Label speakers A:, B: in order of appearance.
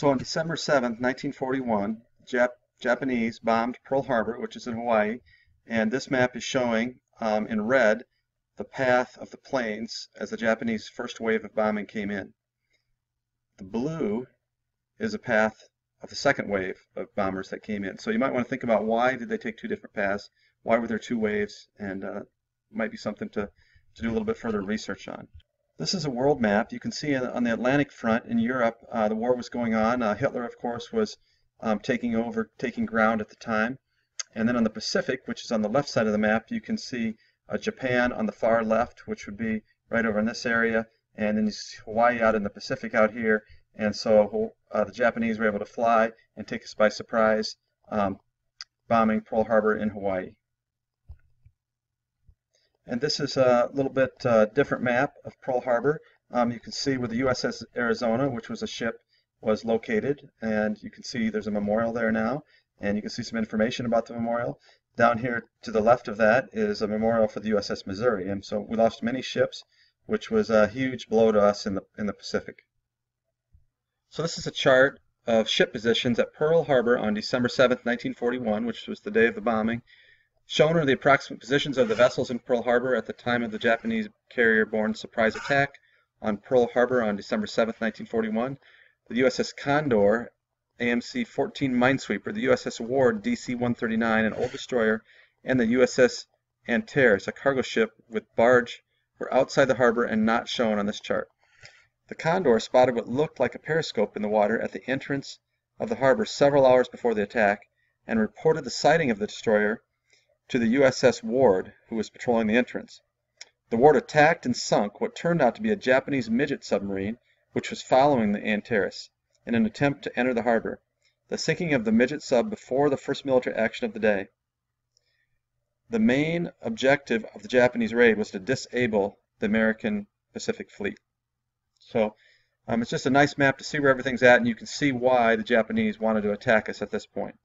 A: So on December 7th, 1941, Japanese bombed Pearl Harbor, which is in Hawaii, and this map is showing in red the path of the planes as the Japanese first wave of bombing came in. The blue is a path of the second wave of bombers that came in. So you might want to think about why did they take two different paths, why were there two waves, and might be something to do a little bit further research on. This is a world map. You can see on the Atlantic front in Europe, the war was going on. Hitler, of course, was taking ground at the time. And then on the Pacific, which is on the left side of the map, you can see Japan on the far left, which would be right over in this area, and then Hawaii out in the Pacific out here. And so the Japanese were able to fly and take us by surprise, bombing Pearl Harbor in Hawaii. And this is a little bit different map of Pearl Harbor. You can see where the USS Arizona, which was a ship, was located, and you can see there's a memorial there now, and you can see some information about the memorial. Down here to the left of that is a memorial for the USS Missouri, and so we lost many ships, which was a huge blow to us in the Pacific. So this is a chart of ship positions at Pearl Harbor on December 7th, 1941, which was the day of the bombing. Shown are the approximate positions of the vessels in Pearl Harbor at the time of the Japanese carrier-borne surprise attack on Pearl Harbor on December 7, 1941. The USS Condor, AMC-14 minesweeper, the USS Ward, DC-139, an old destroyer, and the USS Antares, a cargo ship with barge, were outside the harbor and not shown on this chart. The Condor spotted what looked like a periscope in the water at the entrance of the harbor several hours before the attack and reported the sighting of the destroyer to the USS Ward, who was patrolling the entrance. The Ward attacked and sunk what turned out to be a Japanese midget submarine, which was following the Antares, in an attempt to enter the harbor, the sinking of the midget sub before the first military action of the day. The main objective of the Japanese raid was to disable the American Pacific Fleet. So it's just a nice map to see where everything's at, and you can see why the Japanese wanted to attack us at this point.